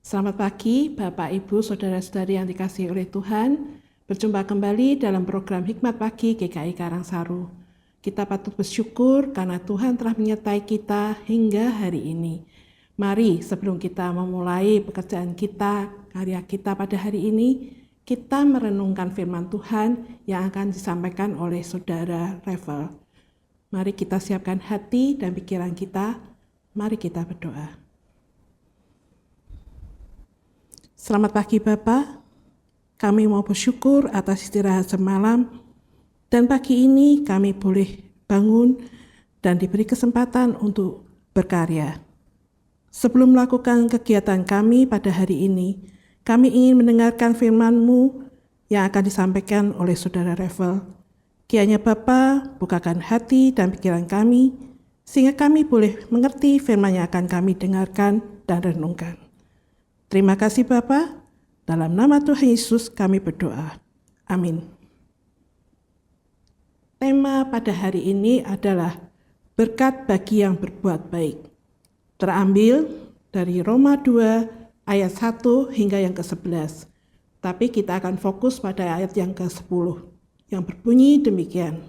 Selamat pagi, Bapak, Ibu, Saudara-saudari yang dikasihi oleh Tuhan. Berjumpa kembali dalam program Hikmat Pagi GKI Karangsaru. Kita patut bersyukur karena Tuhan telah menyertai kita hingga hari ini. Mari sebelum kita memulai pekerjaan kita, karya kita pada hari ini, kita merenungkan firman Tuhan yang akan disampaikan oleh Saudara Revel. Mari kita siapkan hati dan pikiran kita. Mari kita berdoa. Selamat pagi Bapak, kami mau bersyukur atas istirahat semalam dan pagi ini kami boleh bangun dan diberi kesempatan untuk berkarya. Sebelum melakukan kegiatan kami pada hari ini, kami ingin mendengarkan firman-Mu yang akan disampaikan oleh Saudara Revel. Kiranya Bapa bukakan hati dan pikiran kami, sehingga kami boleh mengerti firman yang akan kami dengarkan dan renungkan. Terima kasih Bapa, dalam nama Tuhan Yesus kami berdoa. Amin. Tema pada hari ini adalah berkat bagi yang berbuat baik. Terambil dari Roma 2 ayat 1 hingga yang ke-11. Tapi kita akan fokus pada ayat yang ke-10 yang berbunyi demikian.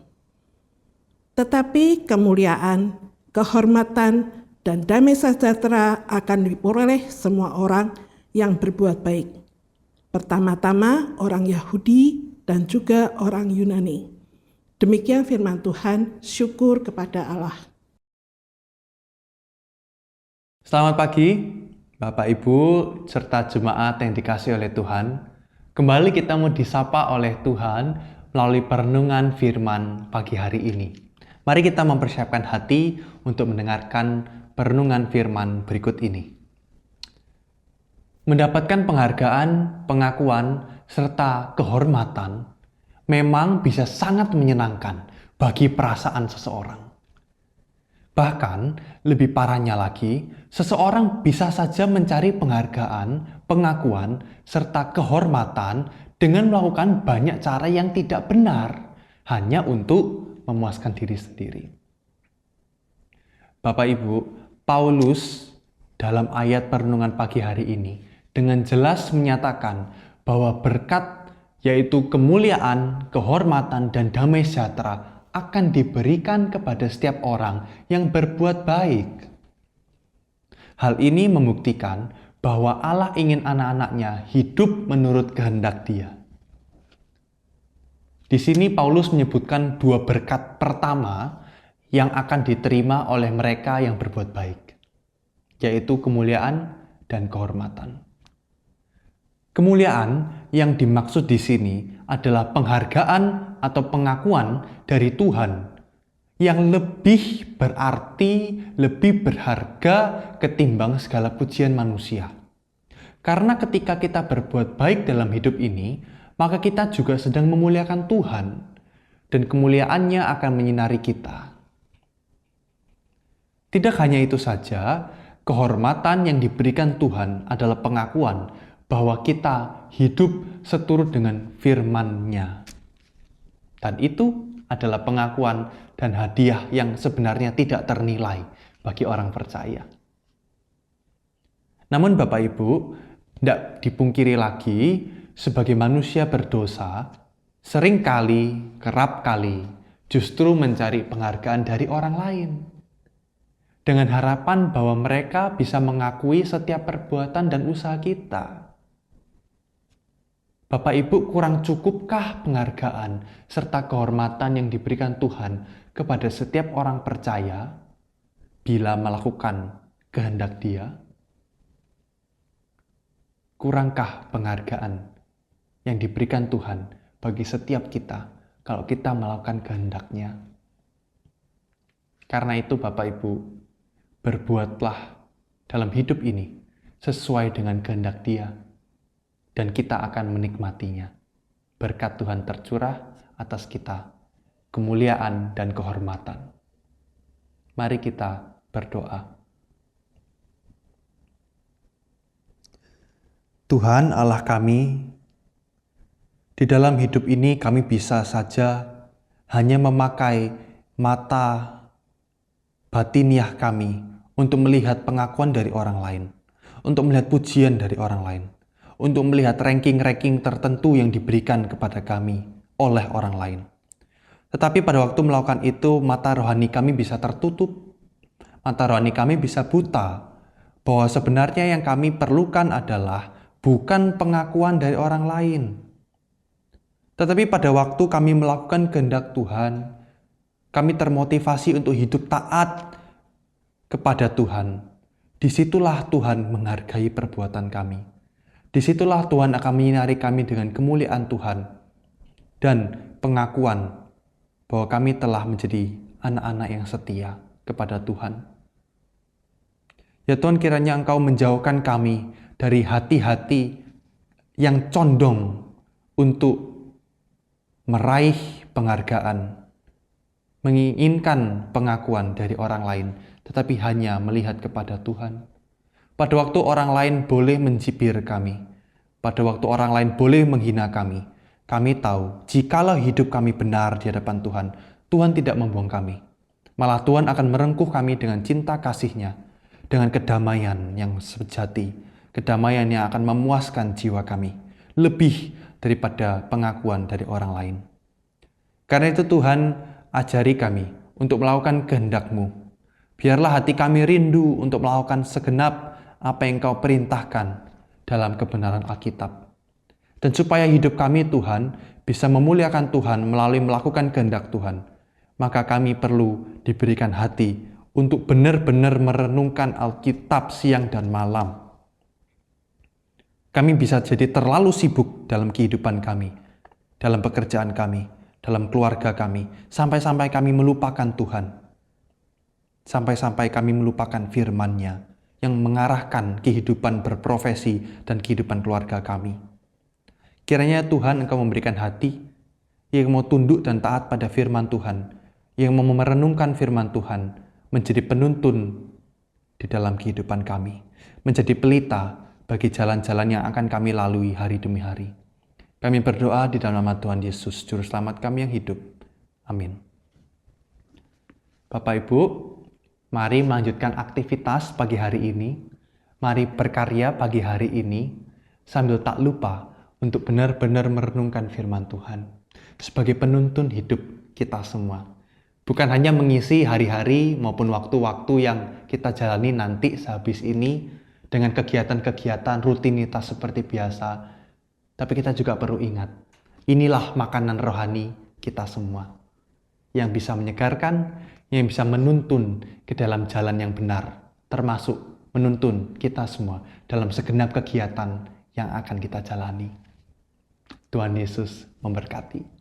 Tetapi kemuliaan, kehormatan, dan damai sejahtera akan diperoleh semua orang yang berbuat baik. Pertama-tama orang Yahudi dan juga orang Yunani. Demikian firman Tuhan, syukur kepada Allah. Selamat pagi, Bapak Ibu serta jemaat yang dikasihi oleh Tuhan. Kembali kita mau disapa oleh Tuhan melalui perenungan firman pagi hari ini. Mari kita mempersiapkan hati untuk mendengarkan perenungan firman berikut ini. Mendapatkan penghargaan, pengakuan, serta kehormatan memang bisa sangat menyenangkan bagi perasaan seseorang. Bahkan, lebih parahnya lagi, seseorang bisa saja mencari penghargaan, pengakuan, serta kehormatan dengan melakukan banyak cara yang tidak benar, hanya untuk memuaskan diri sendiri. Bapak Ibu, Paulus dalam ayat perenungan pagi hari ini dengan jelas menyatakan bahwa berkat yaitu kemuliaan, kehormatan, dan damai sejahtera akan diberikan kepada setiap orang yang berbuat baik. Hal ini membuktikan bahwa Allah ingin anak-anaknya hidup menurut kehendak Dia. Di sini Paulus menyebutkan dua berkat pertama yang akan diterima oleh mereka yang berbuat baik, yaitu kemuliaan dan kehormatan. Kemuliaan yang dimaksud di sini adalah penghargaan atau pengakuan dari Tuhan yang lebih berarti, lebih berharga ketimbang segala pujian manusia. Karena ketika kita berbuat baik dalam hidup ini, maka kita juga sedang memuliakan Tuhan dan kemuliaannya akan menyinari kita. Tidak hanya itu saja, kehormatan yang diberikan Tuhan adalah pengakuan bahwa kita hidup seturut dengan firman-Nya. Dan itu adalah pengakuan dan hadiah yang sebenarnya tidak ternilai bagi orang percaya. Namun Bapak Ibu, tidak dipungkiri lagi, sebagai manusia berdosa, seringkali, kerap kali, justru mencari penghargaan dari orang lain. Dengan harapan bahwa mereka bisa mengakui setiap perbuatan dan usaha kita. Bapak Ibu, kurang cukupkah penghargaan serta kehormatan yang diberikan Tuhan kepada setiap orang percaya bila melakukan kehendak Dia? Kurangkah penghargaan yang diberikan Tuhan bagi setiap kita kalau kita melakukan kehendak-Nya? Karena itu Bapak Ibu, berbuatlah dalam hidup ini sesuai dengan kehendak Dia. Dan kita akan menikmatinya. Berkat Tuhan tercurah atas kita, kemuliaan dan kehormatan. Mari kita berdoa. Tuhan Allah kami, di dalam hidup ini kami bisa saja hanya memakai mata batiniah kami untuk melihat pengakuan dari orang lain. untuk melihat pujian dari orang lain, untuk melihat ranking-ranking tertentu yang diberikan kepada kami oleh orang lain. Tetapi pada waktu melakukan itu, mata rohani kami bisa tertutup, mata rohani kami bisa buta, bahwa sebenarnya yang kami perlukan adalah bukan pengakuan dari orang lain. Tetapi pada waktu kami melakukan kehendak Tuhan, kami termotivasi untuk hidup taat kepada Tuhan. Disitulah Tuhan menghargai perbuatan kami. Disitulah Tuhan akan menyinari kami dengan kemuliaan Tuhan dan pengakuan bahwa kami telah menjadi anak-anak yang setia kepada Tuhan. Ya Tuhan, kiranya Engkau menjauhkan kami dari hati-hati yang condong untuk meraih penghargaan, menginginkan pengakuan dari orang lain, tetapi hanya melihat kepada Tuhan. Pada waktu orang lain boleh mencibir kami, pada waktu orang lain boleh menghina kami tahu jikalau hidup kami benar di hadapan Tuhan, Tuhan tidak membuang kami. Malah Tuhan akan merengkuh kami dengan cinta kasih-Nya, dengan kedamaian yang sejati, kedamaian yang akan memuaskan jiwa kami, lebih daripada pengakuan dari orang lain. Karena itu Tuhan, ajari kami untuk melakukan kehendak-Mu. Biarlah hati kami rindu untuk melakukan segenap apa yang Kau perintahkan dalam kebenaran Alkitab. Dan supaya hidup kami Tuhan bisa memuliakan Tuhan melalui melakukan kehendak Tuhan, maka kami perlu diberikan hati untuk benar-benar merenungkan Alkitab siang dan malam. Kami bisa jadi terlalu sibuk dalam kehidupan kami, dalam pekerjaan kami, dalam keluarga kami, sampai-sampai kami melupakan Tuhan. Sampai-sampai kami melupakan firman-Nya yang mengarahkan kehidupan berprofesi dan kehidupan keluarga kami. Kiranya Tuhan Engkau memberikan hati yang mau tunduk dan taat pada firman Tuhan, yang mau merenungkan firman Tuhan, menjadi penuntun di dalam kehidupan kami, menjadi pelita bagi jalan-jalan yang akan kami lalui hari demi hari. Kami berdoa di dalam nama Tuhan Yesus, Juru Selamat kami yang hidup. Amin. Bapak Ibu, mari melanjutkan aktivitas pagi hari ini. Mari berkarya pagi hari ini, sambil tak lupa untuk benar-benar merenungkan firman Tuhan sebagai penuntun hidup kita semua. Bukan hanya mengisi hari-hari maupun waktu-waktu yang kita jalani nanti sehabis ini dengan kegiatan-kegiatan rutinitas seperti biasa, tapi kita juga perlu ingat, inilah makanan rohani kita semua yang bisa menyegarkan, yang bisa menuntun ke dalam jalan yang benar, termasuk menuntun kita semua dalam segenap kegiatan yang akan kita jalani. Tuhan Yesus memberkati.